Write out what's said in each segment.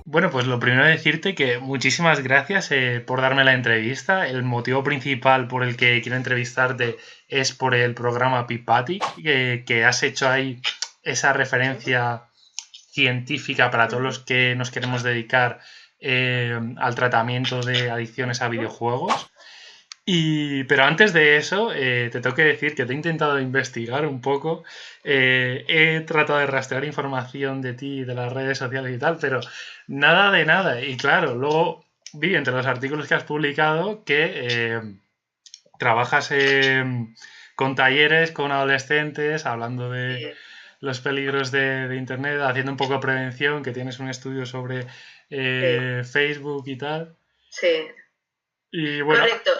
Bueno, pues lo primero decirte que muchísimas gracias por darme la entrevista. El motivo principal por el que quiero entrevistarte es por el programa Pipati, que has hecho ahí esa Sí. referencia científica para todos los Ujú, que nos queremos dedicar al tratamiento de adicciones a ujú. videojuegos. Pero antes de eso, te tengo que decir que te he intentado investigar un poco. He tratado de rastrear información de ti, de las redes sociales y tal, pero nada de nada. Y claro, luego vi entre los artículos que has publicado que trabajas con talleres, con adolescentes, hablando de Sí, los peligros de Internet, haciendo un poco de prevención, que tienes un estudio sobre sí, Facebook y tal. sí. Y bueno, Correcto.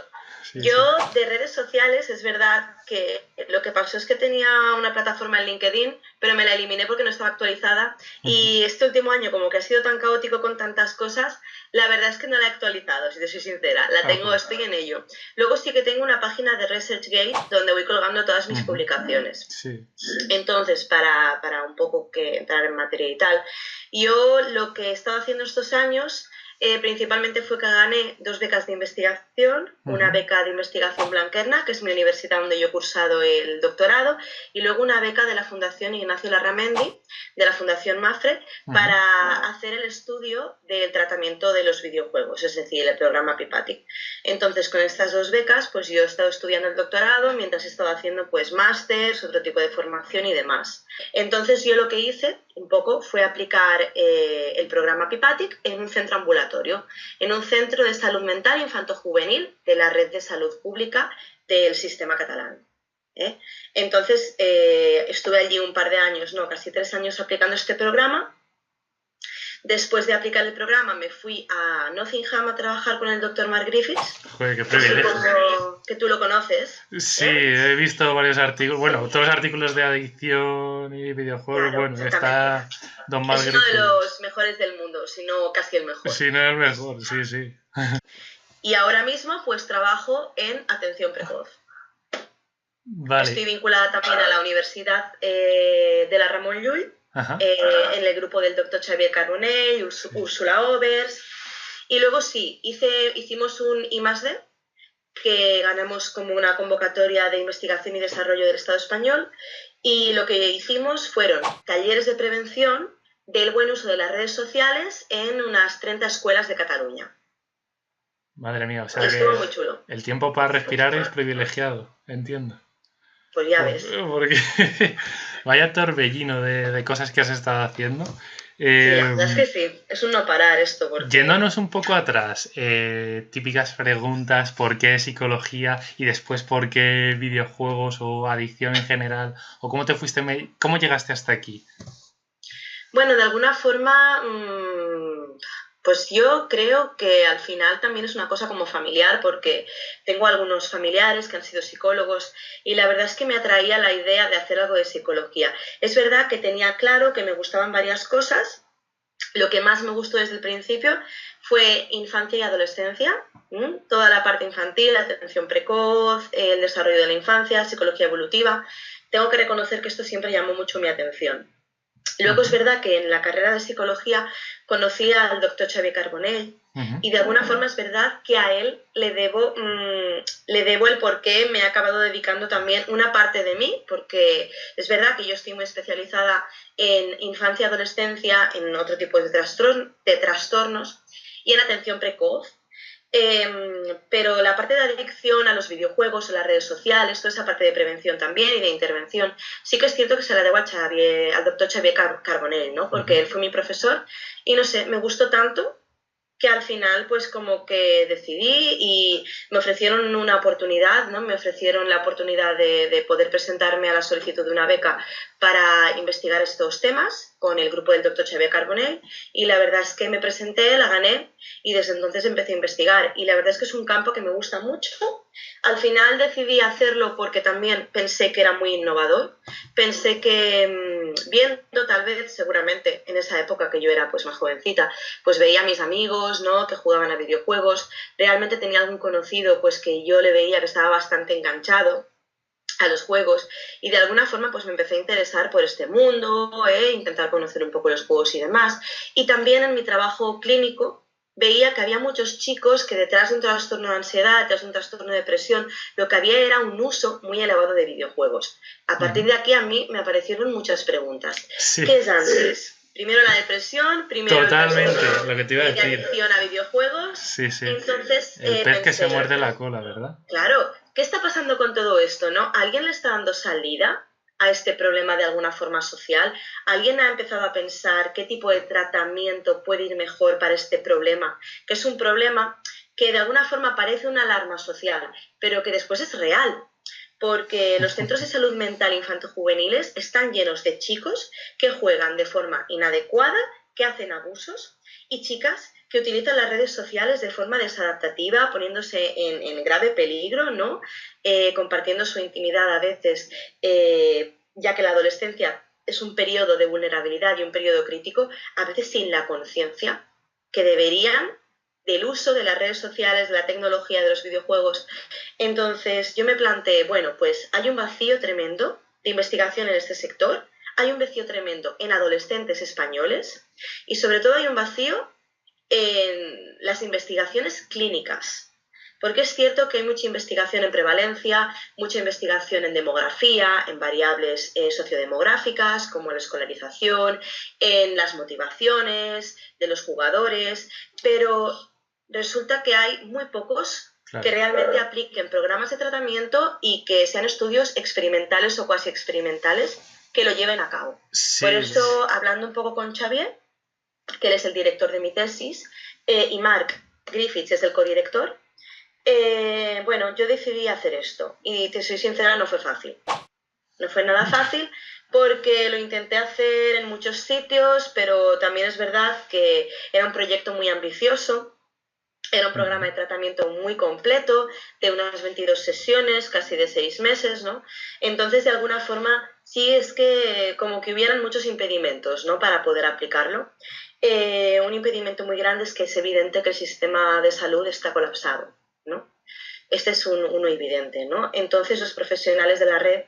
sí, Yo sí. de redes sociales es verdad que lo que pasó es que tenía una plataforma en LinkedIn, pero me la eliminé porque no estaba actualizada y este último año como que ha sido tan caótico con tantas cosas, la verdad es que no la he actualizado, si te soy sincera. La Ah, tengo, pues. estoy en ello. Luego sí que tengo una página de ResearchGate donde voy colgando todas mis Ujú. publicaciones. Sí. Entonces, para un poco que entrar en materia y tal, yo lo que he estado haciendo estos años principalmente fue que gané 2 becas de investigación, una Ujú. beca de investigación Blanquerna, que es mi universidad donde yo he cursado el doctorado, y luego una beca de la Fundación Ignacio Larramendi, de la Fundación Mafre, Ujú. para hacer el estudio del tratamiento de los videojuegos, es decir, el programa PIPATI. Entonces, con estas 2 becas, pues yo he estado estudiando el doctorado mientras he estado haciendo pues másters, otro tipo de formación y demás. Entonces, yo lo que hice un poco fue aplicar el programa PIPATIC en un centro ambulatorio, en un centro de salud mental infanto-juvenil de la red de salud pública del sistema catalán. ¿eh? Entonces, estuve allí un par de años, no, casi 3 años aplicando este programa. Después de aplicar el programa me fui a Nottingham a trabajar con el doctor Mark Griffiths, Joder, qué que privilegio. supongo que tú lo conoces. Sí, ¿eh? he visto varios artículos, bueno, todos los artículos de adicción y videojuegos, Claro, bueno, exactamente. está Don Mal Es uno de Griffiths. los mejores del mundo, si no casi el mejor. Sí, no es el mejor, sí, sí. Y ahora mismo pues trabajo en atención precoz. Vale. Estoy vinculada también a la Universidad de la Ramon Llull, Ajá. en el grupo del doctor Xavier Carbonell, Úrsula Overs. Y luego sí, hicimos un I+D, que ganamos como una convocatoria de investigación y desarrollo del Estado español. Y lo que hicimos fueron talleres de prevención del buen uso de las redes sociales en unas 30 escuelas de Cataluña. Madre mía, o Y sea estuvo que muy chulo. el tiempo para respirar es privilegiado, entiendo. Pues ya ves. Porque vaya torbellino de cosas que has estado haciendo. Sí, la Eh, verdad es que sí. Es un no parar esto porque... Yéndonos un poco atrás, típicas preguntas, ¿por qué psicología? Y después, ¿por qué videojuegos o adicción en general? ¿O cómo te fuiste, cómo llegaste hasta aquí? Bueno, de alguna forma, pues yo creo que al final también es una cosa como familiar, porque tengo algunos familiares que han sido psicólogos y la verdad es que me atraía la idea de hacer algo de psicología. Es verdad que tenía claro que me gustaban varias cosas. Lo que más me gustó desde el principio fue infancia y adolescencia, toda la parte infantil, la atención precoz, el desarrollo de la infancia, psicología evolutiva. Tengo que reconocer que esto siempre llamó mucho mi atención. Luego es Ujú, verdad que en la carrera de psicología conocí al doctor Xavier Carbonell ujú. y de alguna forma es verdad que a él le debo el por qué me he acabado dedicando también una parte de mí, porque es verdad que yo estoy muy especializada en infancia y adolescencia, en otro tipo de trastornos y en atención precoz. Pero la parte de adicción a los videojuegos, a las redes sociales, toda esa parte de prevención también y de intervención, sí que es cierto que se la debo al doctor Xavier Carbonell, ¿no? Porque él fue mi profesor y no sé, me gustó tanto que al final pues como que decidí y me ofrecieron una oportunidad, ¿no? Me ofrecieron la oportunidad de poder presentarme a la solicitud de una beca para investigar estos temas con el grupo del doctor Xavier Carbonell y la verdad es que me presenté, la gané y desde entonces empecé a investigar y la verdad es que es un campo que me gusta mucho. Al final decidí hacerlo porque también pensé que era muy innovador, pensé que viendo tal vez seguramente en esa época que yo era pues más jovencita, pues veía a mis amigos, ¿no? Que jugaban a videojuegos, realmente tenía algún conocido pues que yo le veía que estaba bastante enganchado a los juegos, y de alguna forma pues me empecé a interesar por este mundo, intentar conocer un poco los juegos y demás. Y también en mi trabajo clínico veía que había muchos chicos que detrás de un trastorno de ansiedad, detrás de un trastorno de depresión, lo que había era un uso muy elevado de videojuegos. A partir de aquí a mí me aparecieron muchas preguntas. Sí. ¿Qué es antes? Primero la depresión, primero Totalmente, el lo que te iba a decir. de adicción a videojuegos. Sí, sí. Entonces, el pez que se muerde la cola, ¿verdad? Claro, ¿qué está pasando con todo esto, no? ¿Alguien le está dando salida a este problema de alguna forma social? ¿Alguien ha empezado a pensar qué tipo de tratamiento puede ir mejor para este problema? Que es un problema que de alguna forma parece una alarma social, pero que después es real. Porque los centros de salud mental infanto-juveniles están llenos de chicos que juegan de forma inadecuada, que hacen abusos, y chicas que utilizan las redes sociales de forma desadaptativa, poniéndose en grave peligro, ¿no? Compartiendo su intimidad a veces, ya que la adolescencia es un periodo de vulnerabilidad y un periodo crítico, a veces sin la conciencia que deberían del uso de las redes sociales, de la tecnología, de los videojuegos. Entonces yo me planteé, bueno, pues hay un vacío tremendo de investigación en este sector, hay un vacío tremendo en adolescentes españoles y sobre todo hay un vacío en las investigaciones clínicas. Porque es cierto que hay mucha investigación en prevalencia, mucha investigación en demografía, en variables sociodemográficas como la escolarización, en las motivaciones de los jugadores, pero resulta que hay muy pocos que realmente apliquen programas de tratamiento y que sean estudios experimentales o cuasi experimentales que lo lleven a cabo. Sí. Por eso, hablando un poco con Xavier, que él es el director de mi tesis, y Mark Griffiths es el codirector, bueno, yo decidí hacer esto. Y te soy sincera, no fue fácil. No fue nada fácil porque lo intenté hacer en muchos sitios, pero también es verdad que era un proyecto muy ambicioso. Era un programa de tratamiento muy completo, de unas 22 sesiones, casi de 6 meses, ¿no? Entonces, de alguna forma, sí es que como que hubieran muchos impedimentos, ¿no?, para poder aplicarlo. Un impedimento muy grande es que es evidente que el sistema de salud está colapsado, ¿no? Este es uno evidente, ¿no? Entonces, los profesionales de la red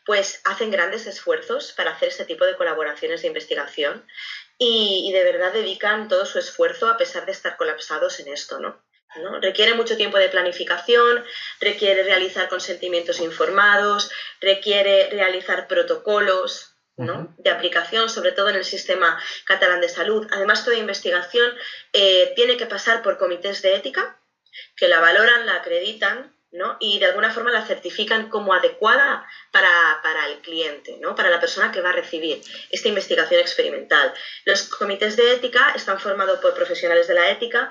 pues hacen grandes esfuerzos para hacer este tipo de colaboraciones de investigación y de verdad dedican todo su esfuerzo a pesar de estar colapsados en esto, ¿no? Requiere mucho tiempo de planificación, requiere realizar consentimientos informados, requiere realizar protocolos, ¿no?, de aplicación, sobre todo en el sistema catalán de salud. Además, toda investigación tiene que pasar por comités de ética que la valoran, la acreditan, ¿no?, y de alguna forma la certifican como adecuada para el cliente, ¿no?, para la persona que va a recibir esta investigación experimental. Los comités de ética están formados por profesionales de la ética.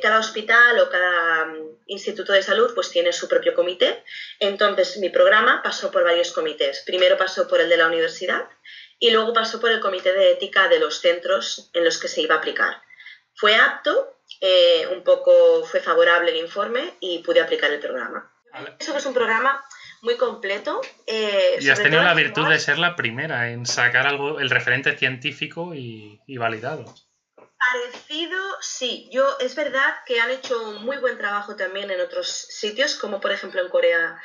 Cada hospital o cada instituto de salud pues tiene su propio comité. Entonces mi programa pasó por varios comités. Primero pasó por el de la universidad y luego pasó por el comité de ética de los centros en los que se iba a aplicar. Fue apto, un poco fue favorable el informe y pude aplicar el programa. Eso es un programa muy completo. Y has tenido la virtud de ser la primera en sacar algo, el referente científico y validado. Parecido, sí. Es verdad que han hecho un muy buen trabajo también en otros sitios, como por ejemplo en Corea.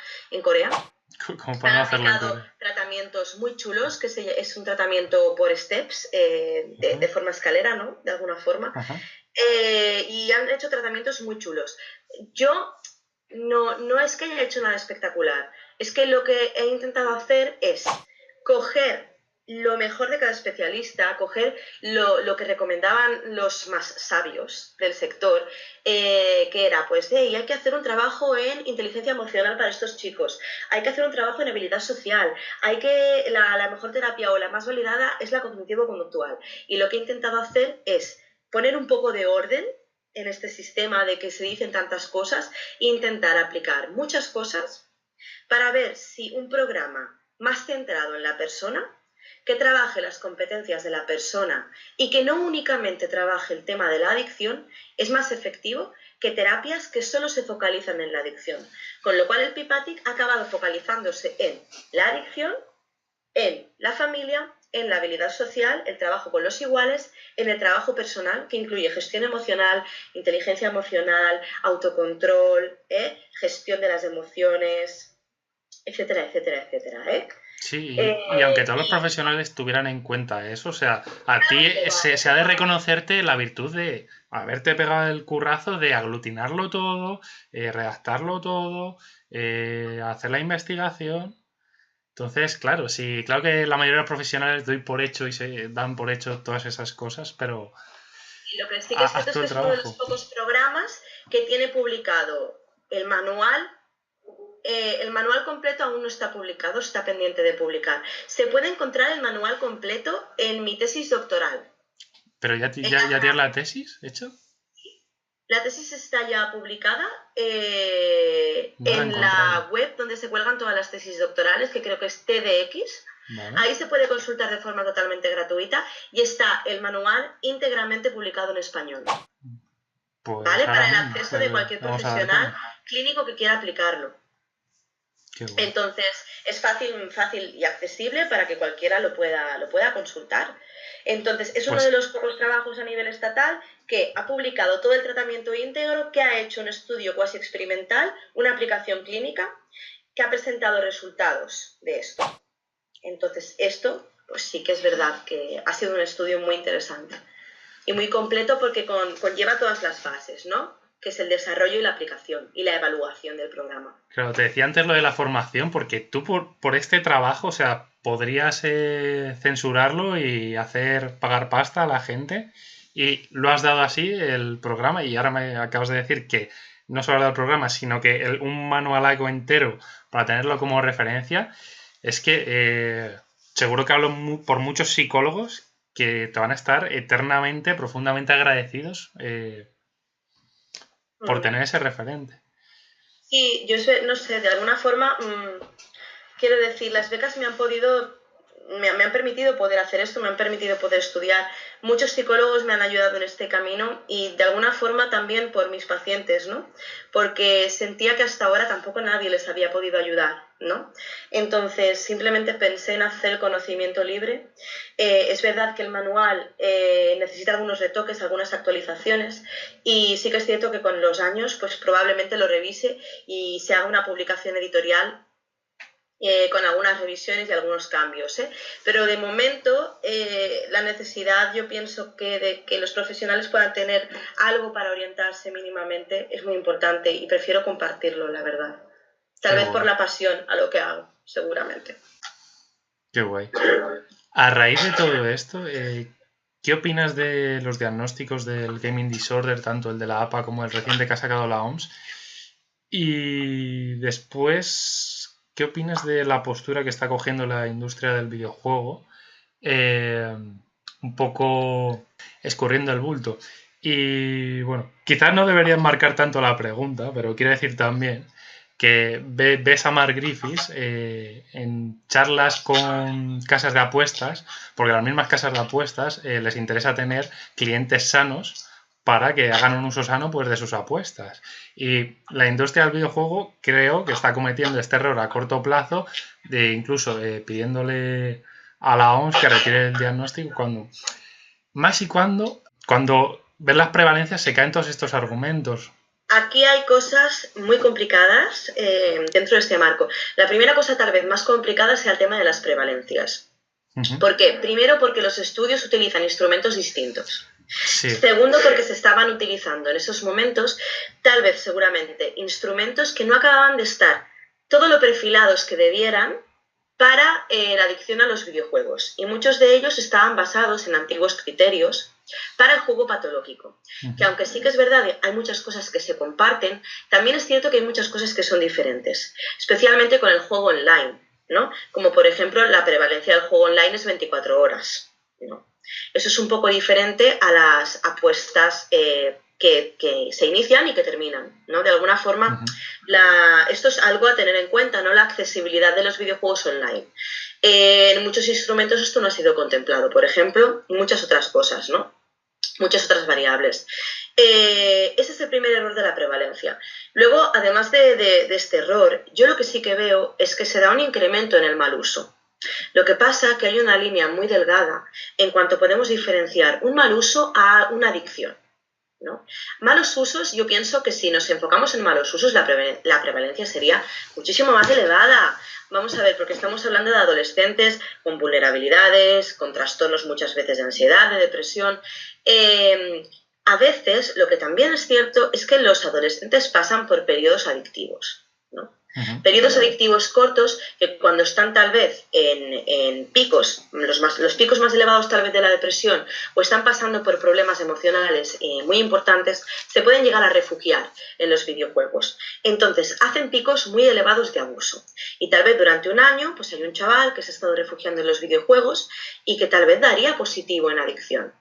Como para no hacerlo en Corea. Tratamientos muy chulos, que es un tratamiento por steps, de forma escalera, ¿no?, de alguna forma. Y han hecho tratamientos muy chulos. Yo no es que haya hecho nada espectacular, es que lo que he intentado hacer es coger lo mejor de cada especialista, coger lo que recomendaban los más sabios del sector, que era, pues, hay que hacer un trabajo en inteligencia emocional para estos chicos, hay que hacer un trabajo en habilidad social, la mejor terapia o la más validada es la cognitivo-conductual. Y lo que he intentado hacer es poner un poco de orden en este sistema de que se dicen tantas cosas e intentar aplicar muchas cosas para ver si un programa más centrado en la persona, que trabaje las competencias de la persona y que no únicamente trabaje el tema de la adicción, es más efectivo que terapias que solo se focalizan en la adicción. Con lo cual el PIPATIC ha acabado focalizándose en la adicción, en la familia, en la habilidad social, el trabajo con los iguales, en el trabajo personal, que incluye gestión emocional, inteligencia emocional, autocontrol, gestión de las emociones, etcétera, etcétera, etcétera, ¿eh? Sí, y aunque todos los Y profesionales tuvieran en cuenta eso, o sea, a ti que va, se ha de reconocerte la virtud de haberte pegado el currazo de aglutinarlo todo, redactarlo todo, hacer la investigación. Entonces, claro, sí, claro que la mayoría de los profesionales doy por hecho y se dan por hecho todas esas cosas, pero y lo que sí que es haz cierto es tú que el es uno de los trabajo. pocos programas que tiene publicado el manual. El manual completo aún no está publicado, está pendiente de publicar. Se puede encontrar el manual completo en mi tesis doctoral. Pero ya tienes la tesis hecha, La tesis está ya publicada no la he en encontrado. la web donde se cuelgan todas las tesis doctorales, que creo que es TDX. ¿Vale? Ahí se puede consultar de forma totalmente gratuita y está el manual íntegramente publicado en español, Pues ¿vale? ahora Para el mismo, acceso pues de cualquier vamos a dar con profesional él. clínico que quiera aplicarlo. Qué guay. Entonces, es fácil y accesible para que cualquiera lo pueda consultar. Entonces, es uno de Pues los pocos trabajos a nivel estatal que ha publicado todo el tratamiento íntegro, que ha hecho un estudio cuasi experimental, una aplicación clínica, que ha presentado resultados de esto. Entonces, esto, pues sí que es verdad que ha sido un estudio muy interesante y muy completo porque conlleva todas las fases, ¿no? Que es el desarrollo y la aplicación y la evaluación del programa. claro, te decía antes lo de la formación, porque tú por este trabajo, o sea, podrías censurarlo y hacer pagar pasta a la gente, y lo has dado así el programa, y ahora me acabas de decir que no solo has dado el programa, sino que un manualaco entero para tenerlo como referencia, es que seguro que hablo por muchos psicólogos que te van a estar eternamente, profundamente agradecidos por Mm. tener ese referente. Sí, yo no sé, de alguna forma, quiero decir, las becas me han permitido poder hacer esto, me han permitido poder estudiar. Muchos psicólogos me han ayudado en este camino y de alguna forma también por mis pacientes, ¿no? Porque sentía que hasta ahora tampoco nadie les había podido ayudar, ¿no? Entonces simplemente pensé en hacer el conocimiento libre. Es verdad que el manual necesita algunos retoques, algunas actualizaciones y sí que es cierto que con los años pues probablemente lo revise y se haga una publicación editorial con algunas revisiones y algunos cambios. Pero de momento la necesidad, yo pienso que de que los profesionales puedan tener algo para orientarse mínimamente es muy importante y prefiero compartirlo, la verdad. Tal Qué vez por guay, la pasión a lo que hago, seguramente. qué guay. A raíz de todo esto, ¿qué opinas de los diagnósticos del gaming disorder, tanto el de la APA como el reciente que ha sacado la OMS? Y después, ¿qué opinas de la postura que está cogiendo la industria del videojuego? Eh, un poco escurriendo el bulto. Y bueno, quizás no debería marcar tanto la pregunta, pero quiero decir también que ves a Mark Griffiths en charlas con casas de apuestas, porque a las mismas casas de apuestas les interesa tener clientes sanos para que hagan un uso sano pues, de sus apuestas. Y la industria del videojuego creo que está cometiendo este error a corto plazo de incluso pidiéndole a la OMS que retire el diagnóstico cuando, más y cuando ves las prevalencias se caen todos estos argumentos. Aquí hay cosas muy complicadas dentro de este marco. La primera cosa tal vez más complicada sea el tema de las prevalencias. ¿Por qué? Primero porque los estudios utilizan instrumentos distintos. Sí. Segundo, porque se estaban utilizando en esos momentos, tal vez seguramente, instrumentos que no acababan de estar todo lo perfilados que debieran para la adicción a los videojuegos. Y muchos de ellos estaban basados en antiguos criterios para el juego patológico. Que aunque sí que es verdad, hay muchas cosas que se comparten, también es cierto que hay muchas cosas que son diferentes, especialmente con el juego online, ¿no? Como por ejemplo la prevalencia del juego online es 24 horas, ¿no? Eso es un poco diferente a las apuestas que se inician y que terminan, ¿no? De alguna forma, esto es algo a tener en cuenta, ¿no? La accesibilidad de los videojuegos online. En muchos instrumentos esto no ha sido contemplado, por ejemplo, y muchas otras cosas, ¿no? Muchas otras variables. Ese es el primer error de la prevalencia. Luego, además de este error, yo lo que sí que veo es que se da un incremento en el mal uso. Lo que pasa es que hay una línea muy delgada en cuanto podemos diferenciar un mal uso a una adicción, ¿no? Malos usos, yo pienso que si nos enfocamos en malos usos, la prevalencia sería muchísimo más elevada. Vamos a ver, porque estamos hablando de adolescentes con vulnerabilidades, con trastornos muchas veces de ansiedad, de depresión. A veces, lo que también es cierto es que los adolescentes pasan por periodos adictivos, ¿no? Periodos adictivos cortos que cuando están tal vez en picos, los picos más elevados tal vez de la depresión, o están pasando por problemas emocionales muy importantes, se pueden llegar a refugiar en los videojuegos. Entonces, hacen picos muy elevados de abuso. Y tal vez durante un año, pues hay un chaval que se ha estado refugiando en los videojuegos y que tal vez daría positivo en adicción,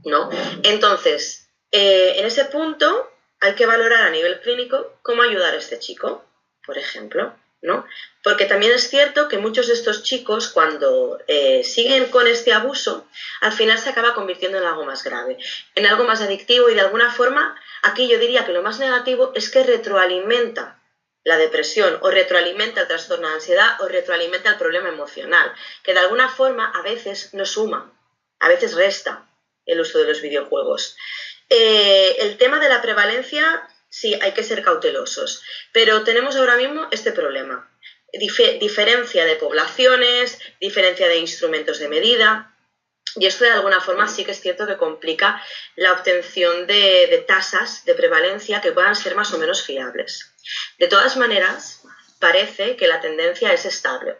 ¿no? Entonces, en ese punto hay que valorar a nivel clínico cómo ayudar a este chico, por ejemplo, ¿no? Porque también es cierto que muchos de estos chicos, cuando siguen con este abuso, al final se acaba convirtiendo en algo más grave, en algo más adictivo, y de alguna forma, aquí yo diría que lo más negativo es que retroalimenta la depresión, o retroalimenta el trastorno de ansiedad, o retroalimenta el problema emocional, que de alguna forma a veces no suma, a veces resta el uso de los videojuegos. El tema de la prevalencia, sí, hay que ser cautelosos, pero tenemos ahora mismo este problema. Diferencia de poblaciones, diferencia de instrumentos de medida, y esto de alguna forma sí que es cierto que complica la obtención de tasas de prevalencia que puedan ser más o menos fiables. De todas maneras, parece que la tendencia es estable,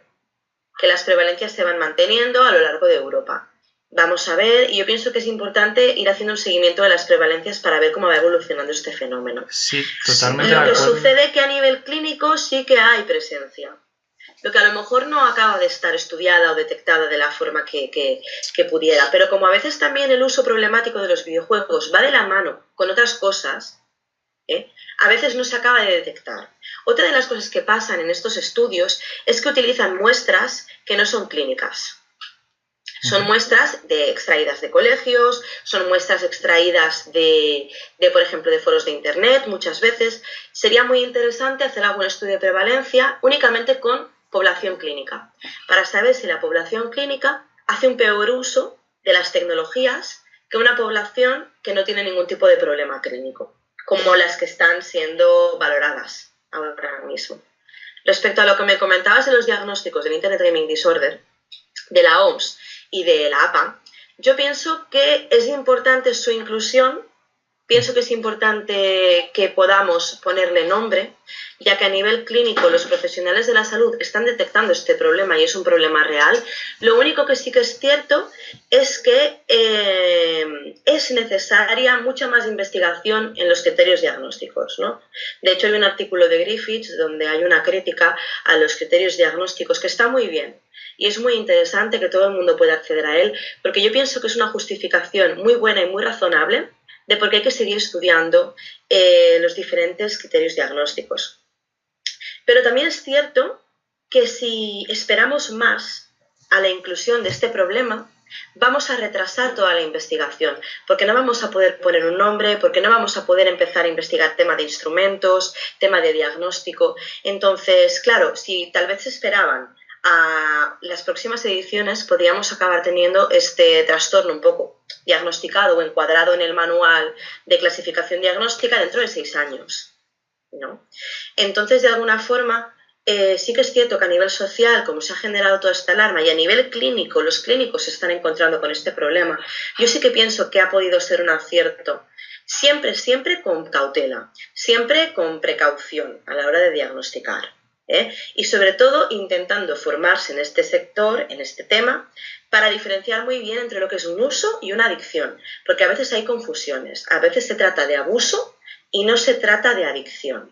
que las prevalencias se van manteniendo a lo largo de Europa. Vamos a ver, y yo pienso que es importante ir haciendo un seguimiento de las prevalencias para ver cómo va evolucionando este fenómeno. Sí, totalmente de acuerdo. Lo que sucede es que a nivel clínico sí que hay presencia, lo que a lo mejor no acaba de estar estudiada o detectada de la forma que pudiera, pero como a veces también el uso problemático de los videojuegos va de la mano con otras cosas, a veces no se acaba de detectar. Otra de las cosas que pasan en estos estudios es que utilizan muestras que no son clínicas. Son muestras extraídas de colegios, son muestras extraídas por ejemplo, de foros de internet, muchas veces. Sería muy interesante hacer algún estudio de prevalencia únicamente con población clínica, para saber si la población clínica hace un peor uso de las tecnologías que una población que no tiene ningún tipo de problema clínico, como las que están siendo valoradas ahora mismo. Respecto a lo que me comentabas de los diagnósticos del Internet Gaming Disorder, de la OMS y de la APA, yo pienso que es importante su inclusión, pienso que es importante que podamos ponerle nombre, ya que a nivel clínico los profesionales de la salud están detectando este problema y es un problema real. Lo único que sí que es cierto es que es necesaria mucha más investigación en los criterios diagnósticos, ¿no? De hecho, hay un artículo de Griffiths donde hay una crítica a los criterios diagnósticos que está muy bien. Y es muy interesante que todo el mundo pueda acceder a él, porque yo pienso que es una justificación muy buena y muy razonable de por qué hay que seguir estudiando los diferentes criterios diagnósticos. Pero también es cierto que si esperamos más a la inclusión de este problema, vamos a retrasar toda la investigación, porque no vamos a poder poner un nombre, porque no vamos a poder empezar a investigar tema de instrumentos, tema de diagnóstico. Entonces, claro, si tal vez se esperaban a las próximas ediciones, podríamos acabar teniendo este trastorno un poco diagnosticado o encuadrado en el manual de clasificación diagnóstica dentro de 6 años, ¿no? Entonces, de alguna forma, sí que es cierto que a nivel social, como se ha generado toda esta alarma, y a nivel clínico, los clínicos se están encontrando con este problema, yo sí que pienso que ha podido ser un acierto. Siempre con cautela, siempre con precaución a la hora de diagnosticar. Y sobre todo intentando formarse en este sector, en este tema, para diferenciar muy bien entre lo que es un uso y una adicción, porque a veces hay confusiones, a veces se trata de abuso y no se trata de adicción.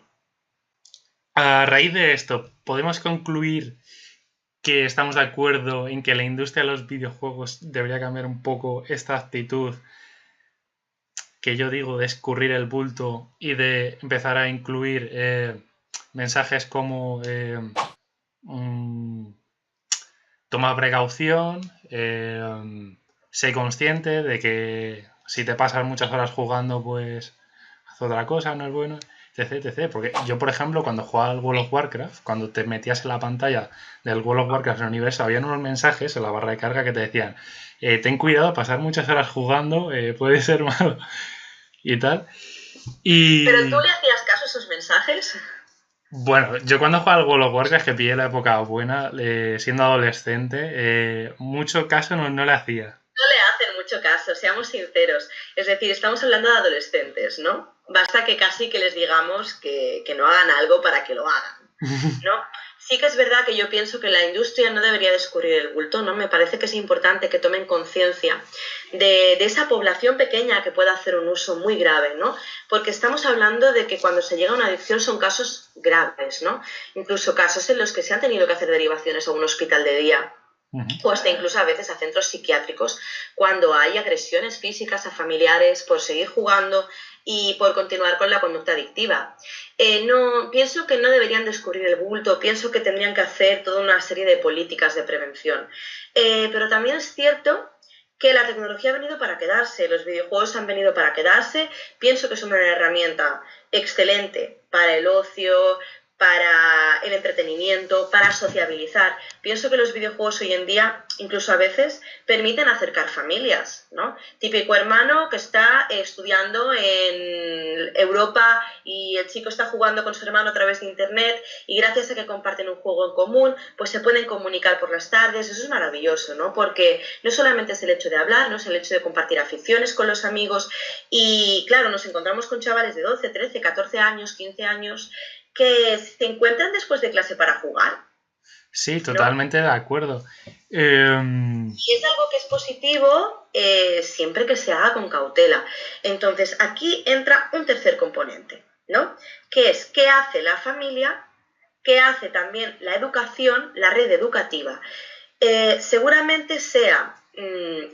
A raíz de esto, ¿podemos concluir que estamos de acuerdo en que la industria de los videojuegos debería cambiar un poco esta actitud que yo digo de escurrir el bulto y de empezar a incluir mensajes como toma precaución, sé consciente de que si te pasas muchas horas jugando, pues haz otra cosa, no es bueno, etc. Porque yo, por ejemplo, cuando jugaba al World of Warcraft, cuando te metías en la pantalla del World of Warcraft en el universo, había unos mensajes en la barra de carga que te decían ten cuidado, pasar muchas horas jugando puede ser malo. y tal. ¿Pero tú Y le hacías caso a esos mensajes? bueno, yo cuando jugaba al World of Warcraft, que pillé la época buena, siendo adolescente, mucho caso no le hacía. No le hacen mucho caso, seamos sinceros. Es decir, estamos hablando de adolescentes, ¿no? Basta que casi que les digamos que no hagan algo para que lo hagan, ¿no? Sí que es verdad que yo pienso que la industria no debería descubrir el bulto, ¿no? Me parece que es importante que tomen conciencia de esa población pequeña que pueda hacer un uso muy grave, ¿no? Porque estamos hablando de que cuando se llega a una adicción son casos graves, ¿no? Incluso casos en los que se han tenido que hacer derivaciones a un hospital de día o hasta incluso a veces a centros psiquiátricos cuando hay agresiones físicas a familiares por seguir jugando y por continuar con la conducta adictiva. No, pienso que no deberían descubrir el bulto, pienso que tendrían que hacer toda una serie de políticas de prevención. Pero también es cierto que la tecnología ha venido para quedarse, los videojuegos han venido para quedarse, pienso que son una herramienta excelente para el ocio, para el entretenimiento, para sociabilizar. Pienso que los videojuegos hoy en día, incluso a veces, permiten acercar familias, ¿no? Típico hermano que está estudiando en Europa y el chico está jugando con su hermano a través de internet y gracias a que comparten un juego en común, pues se pueden comunicar por las tardes. Eso es maravilloso, ¿no? Porque no solamente es el hecho de hablar, no es el hecho de compartir aficiones con los amigos y, claro, nos encontramos con chavales de 12, 13, 14 años, 15 años que se encuentran después de clase para jugar, Sí, ¿no? totalmente de acuerdo. Eh, Y es algo que es positivo siempre que se haga con cautela. Entonces, aquí entra un tercer componente, ¿no? Que es qué hace la familia, qué hace también la educación, la red educativa. Seguramente sea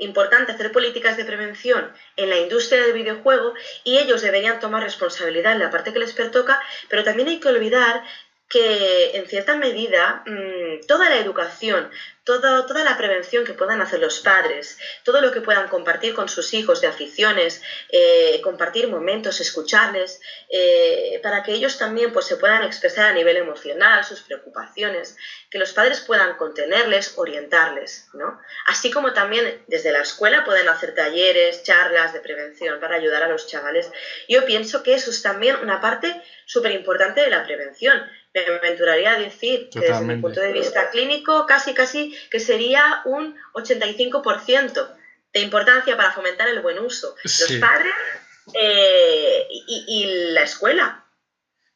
importante hacer políticas de prevención en la industria del videojuego y ellos deberían tomar responsabilidad en la parte que les pertoca, pero también hay que olvidar que en cierta medida toda la educación, toda la prevención que puedan hacer los padres, todo lo que puedan compartir con sus hijos de aficiones, compartir momentos, escucharles, para que ellos también pues, se puedan expresar a nivel emocional sus preocupaciones, que los padres puedan contenerles, orientarles, ¿no? Así como también desde la escuela pueden hacer talleres, charlas de prevención para ayudar a los chavales. Yo pienso que eso es también una parte súper importante de la prevención. Me aventuraría a decir que desde mi punto totalmente. de vista clínico casi que sería un 85% de importancia para fomentar el buen uso. Los Sí, padres y la escuela.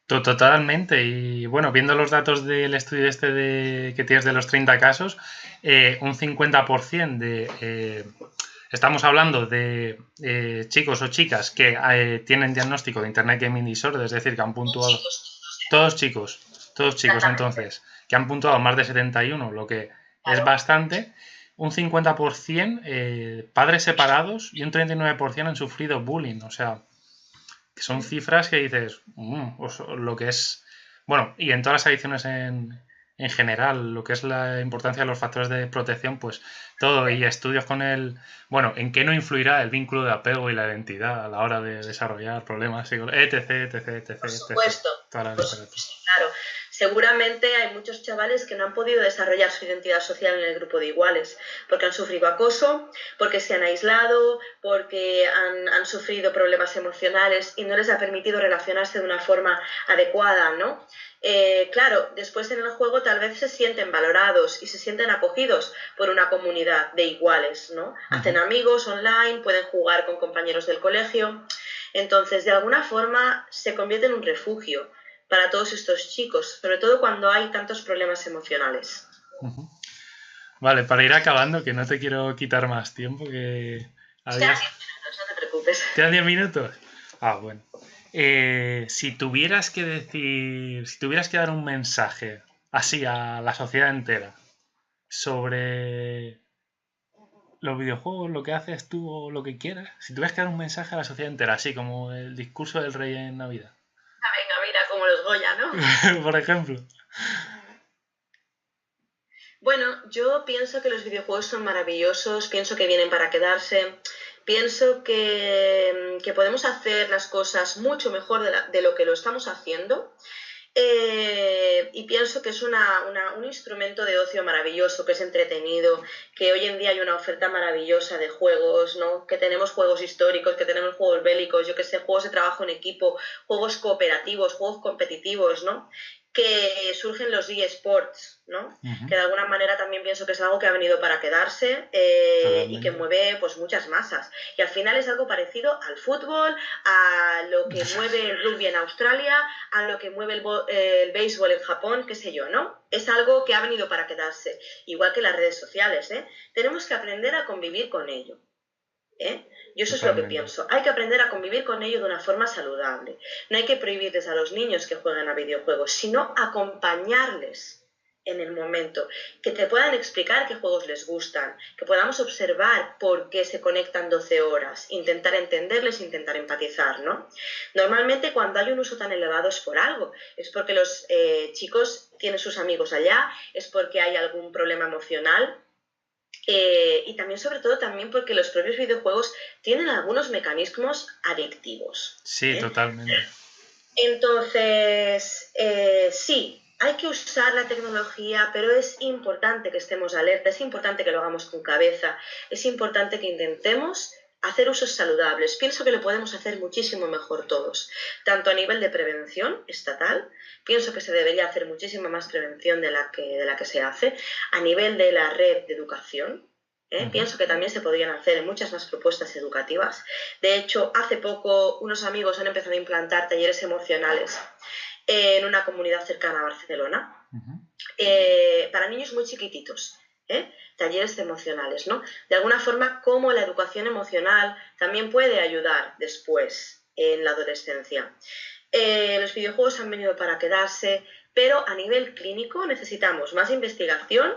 totalmente. Y bueno, viendo los datos del estudio este que tienes de los 30 casos, un 50% estamos hablando de chicos o chicas que tienen diagnóstico de Internet Gaming Disorder, es decir, que han puntuado, todos chicos, todos chicos Exactamente. entonces, que han puntuado más de 71, lo que es Claro. bastante, un 50% padres separados y un 39% han sufrido bullying, o sea, que son cifras que dices, lo que es, bueno, y en todas las adicciones en general, lo que es la importancia de los factores de protección, pues todo, y estudios con bueno, en qué no influirá el vínculo de apego y la identidad a la hora de desarrollar problemas, etc, etc, etc, Por etc, supuesto, toda la por literatura. supuesto, claro. Seguramente hay muchos chavales que no han podido desarrollar su identidad social en el grupo de iguales, porque han sufrido acoso, porque se han aislado, porque han sufrido problemas emocionales y no les ha permitido relacionarse de una forma adecuada, ¿no? Claro, después en el juego tal vez se sienten valorados y se sienten acogidos por una comunidad de iguales, ¿no? Hacen Ujú. amigos online, pueden jugar con compañeros del colegio. Entonces, de alguna forma, se convierte en un refugio para todos estos chicos, sobre todo cuando hay tantos problemas emocionales. Ujú. Vale, para ir acabando, que no te quiero quitar más tiempo, que Quedan habías... 10 minutos, no te preocupes. ¿Quedan 10 minutos? Ah, bueno. Si tuvieras que decir, si tuvieras que dar un mensaje así a la sociedad entera sobre los videojuegos, lo que haces tú o lo que quieras, si tuvieras que dar un mensaje a la sociedad entera, así como el discurso del rey en Navidad, Ah, venga, mira, como los Goya, ¿no? por ejemplo. Bueno, yo pienso que los videojuegos son maravillosos, pienso que vienen para quedarse, pienso que podemos hacer las cosas mucho mejor de lo que lo estamos haciendo. Y pienso que es un instrumento de ocio maravilloso, que es entretenido, que hoy en día hay una oferta maravillosa de juegos, ¿no? Que tenemos juegos históricos, que tenemos juegos bélicos, yo que sé, juegos de trabajo en equipo, juegos cooperativos, juegos competitivos, ¿no? Que surgen los eSports, ¿no? Que de alguna manera también pienso que es algo que ha venido para quedarse y que mueve pues muchas masas. Y al final es algo parecido al fútbol, a lo que mueve el rugby en Australia, a lo que mueve el béisbol en Japón, qué sé yo, ¿no? Es algo que ha venido para quedarse, igual que las redes sociales, ¿eh? Tenemos que aprender a convivir con ello. Yo eso es lo que pienso. Hay que aprender a convivir con ello de una forma saludable. No hay que prohibirles a los niños que jueguen a videojuegos, sino acompañarles en el momento, que te puedan explicar qué juegos les gustan, que podamos observar por qué se conectan 12 horas, intentar entenderles, intentar empatizar, ¿no? Normalmente cuando hay un uso tan elevado es por algo, es porque los chicos tienen sus amigos allá, es porque hay algún problema emocional. Y también, sobre todo, también porque los propios videojuegos tienen algunos mecanismos adictivos. Sí, totalmente. Entonces, sí, hay que usar la tecnología, pero es importante que estemos alerta, es importante que lo hagamos con cabeza, es importante que intentemos hacer usos saludables. Pienso que lo podemos hacer muchísimo mejor todos, tanto a nivel de prevención estatal, pienso que se debería hacer muchísima más prevención de la que se hace, a nivel de la red de educación. Pienso que también se podrían hacer muchas más propuestas educativas. De hecho, hace poco unos amigos han empezado a implantar talleres emocionales en una comunidad cercana a Barcelona, para niños muy chiquititos. Talleres emocionales, ¿no? De alguna forma, cómo la educación emocional también puede ayudar después en la adolescencia. Los videojuegos han venido para quedarse, pero a nivel clínico necesitamos más investigación,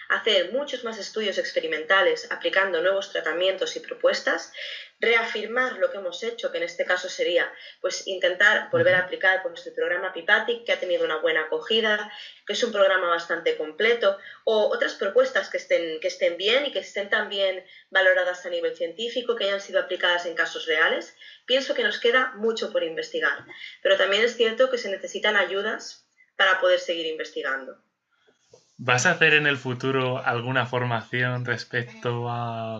hacer muchos más estudios experimentales aplicando nuevos tratamientos y propuestas, reafirmar lo que hemos hecho, que en este caso sería pues intentar volver a aplicar pues, el programa PIPATIC, que ha tenido una buena acogida, que es un programa bastante completo, o otras propuestas que estén bien y que estén también valoradas a nivel científico, que hayan sido aplicadas en casos reales. Pienso que nos queda mucho por investigar, pero también es cierto que se necesitan ayudas para poder seguir investigando. ¿Vas a hacer en el futuro alguna formación respecto a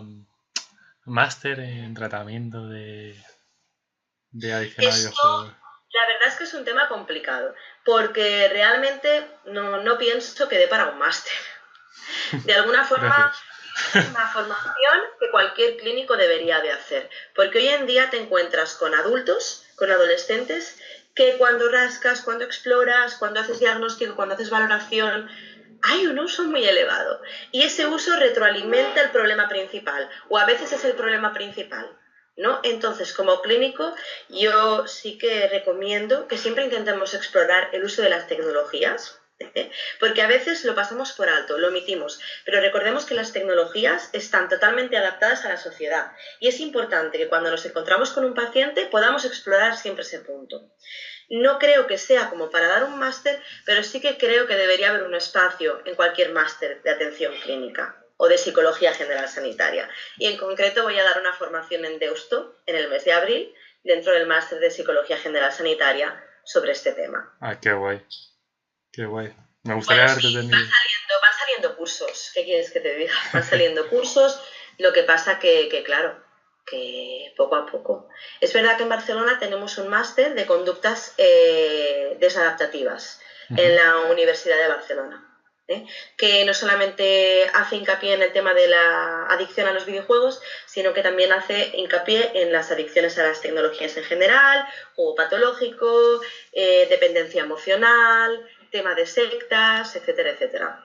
máster en tratamiento de adicción a videojuegos? La verdad es que es un tema complicado, porque realmente no pienso que dé para un máster. De alguna forma, es una formación que cualquier clínico debería de hacer, porque hoy en día te encuentras con adultos, con adolescentes, que cuando rascas, cuando exploras, cuando haces diagnóstico, cuando haces valoración, hay un uso muy elevado. Y ese uso retroalimenta el problema principal, o a veces es el problema principal, ¿no? Entonces, como clínico, yo sí que recomiendo que siempre intentemos explorar el uso de las tecnologías, porque a veces lo pasamos por alto, lo omitimos, pero recordemos que las tecnologías están totalmente adaptadas a la sociedad y es importante que cuando nos encontramos con un paciente podamos explorar siempre ese punto. No creo que sea como para dar un máster, pero sí que creo que debería haber un espacio en cualquier máster de atención clínica o de psicología general sanitaria. Y en concreto voy a dar una formación en Deusto en el mes de abril, dentro del máster de psicología general sanitaria, sobre este tema. Ah, qué guay. Qué guay. Me gustaría haberte tenido. Van saliendo cursos. ¿Qué quieres que te diga? Van saliendo cursos. Lo que pasa que claro, que poco a poco. Es verdad que en Barcelona tenemos un máster de conductas desadaptativas en la Universidad de Barcelona. Que no solamente hace hincapié en el tema de la adicción a los videojuegos, sino que también hace hincapié en las adicciones a las tecnologías en general, juego patológico, dependencia emocional, tema de sectas, etcétera, etcétera.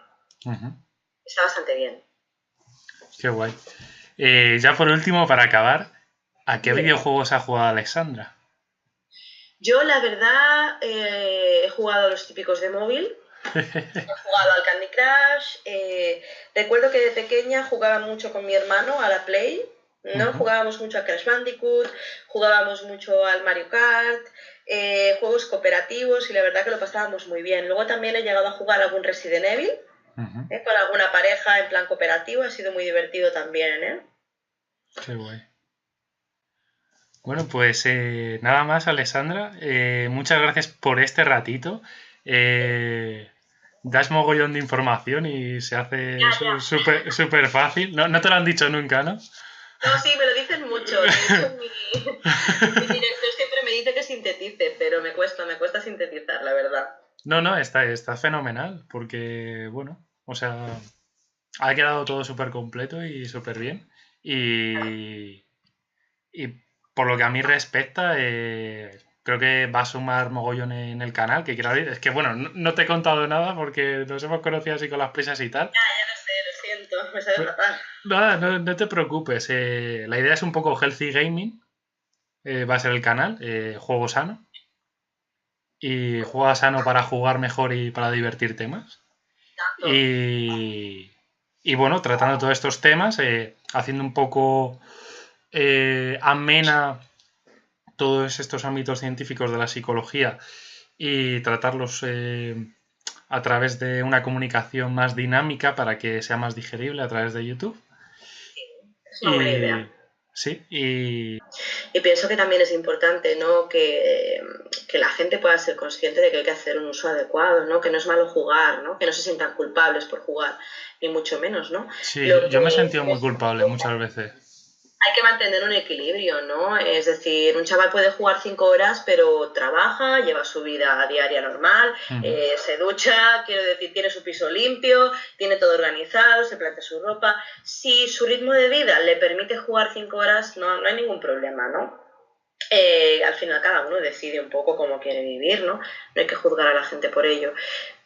Está bastante bien. Qué guay. Ya por último, para acabar, ¿a qué videojuegos ha jugado Alexandra? Yo, la verdad, he jugado a los típicos de móvil. He jugado al Candy Crush. Recuerdo que de pequeña jugaba mucho con mi hermano a la Play, ¿no? Jugábamos mucho a Crash Bandicoot, jugábamos mucho al Mario Kart, juegos cooperativos y la verdad que lo pasábamos muy bien. Luego también he llegado a jugar algún Resident Evil, con alguna pareja en plan cooperativo, ha sido muy divertido también, Qué guay. Bueno, pues nada más, Alexandra. Muchas gracias por este ratito. das mogollón de información y se hace Ya, ya. súper fácil. No, no te lo han dicho nunca, ¿no? No, sí, me lo dicen mucho. De hecho, mi director siempre me dice que sintetice, pero me cuesta sintetizar, la verdad. No, no, está fenomenal, porque, bueno, o sea, ha quedado todo súper completo y súper bien. Y, y por lo que a mí respecta, creo que va a sumar mogollón en el canal, que quiero abrir. Es que, bueno, no te he contado nada porque nos hemos conocido así con las prisas y tal. Ya lo sé, lo siento, me sabe Pues, fatal. nada, no te preocupes. La idea es un poco healthy gaming. Va a ser el canal, juego sano. Y juega sano para jugar mejor y para divertirte más. Tanto. Y, y bueno, tratando todos estos temas, haciendo un poco amena todos estos ámbitos científicos de la psicología y tratarlos a través de una comunicación más dinámica para que sea más digerible a través de YouTube. Es una buena Y idea. sí, y Y pienso que también es importante, ¿no? Que la gente pueda ser consciente de que hay que hacer un uso adecuado, ¿no? Que no es malo jugar, ¿no? Que no se sientan culpables por jugar, ni mucho menos, ¿no? sí, Lo yo me he que sentido muy culpable muchas veces. hay que mantener un equilibrio, ¿no? Es decir, un chaval puede jugar 5 horas, pero trabaja, lleva su vida diaria normal, Ujú. se ducha, quiero decir, tiene su piso limpio, tiene todo organizado, se plancha su ropa. Si su ritmo de vida le permite jugar 5 horas, no hay ningún problema, ¿no? Al final cada uno decide un poco cómo quiere vivir, ¿no? No hay que juzgar a la gente por ello.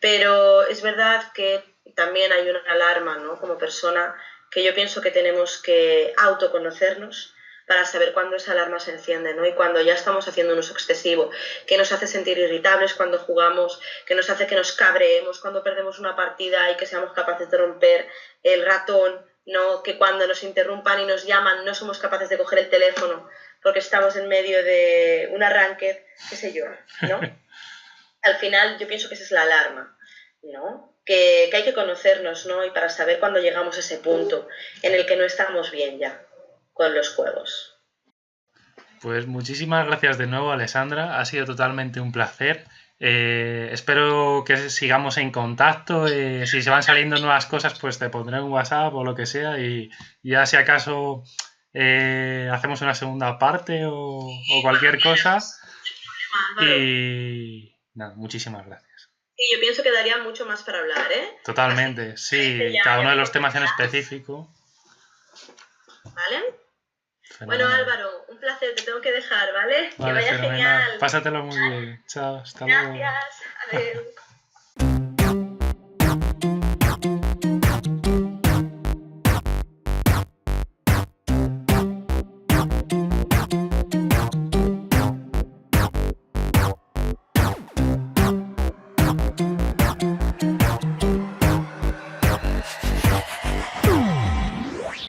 Pero es verdad que también hay una alarma, ¿no? Como persona, que yo pienso que tenemos que autoconocernos para saber cuándo esa alarma se enciende, ¿no? Y cuando ya estamos haciendo un uso excesivo, que nos hace sentir irritables cuando jugamos, que nos hace que nos cabreemos cuando perdemos una partida y que seamos capaces de romper el ratón, ¿no? Que cuando nos interrumpan y nos llaman no somos capaces de coger el teléfono porque estamos en medio de un arranque, qué sé yo, ¿no? Al final yo pienso que esa es la alarma, ¿no? Que hay que conocernos, ¿no? Y para saber cuándo llegamos a ese punto en el que no estamos bien ya con los juegos. Pues muchísimas gracias de nuevo, Alessandra. Ha sido totalmente un placer. Espero que sigamos en contacto. Si se van saliendo nuevas cosas, pues te pondré un WhatsApp o lo que sea. Y ya si acaso hacemos una segunda parte o cualquier cosa. Álvaro, Y nada, muchísimas gracias. sí, yo pienso que daría mucho más para hablar, ¿eh? Así Totalmente, que sí. Cada ya uno de me los temas en comentarás, específico. ¿vale? Bueno, Fenomenal. Álvaro, un placer, te tengo que dejar, ¿vale? Que Vale, vaya fenomenal. genial. Pásatelo muy bien. Chao, hasta luego. Gracias, adiós.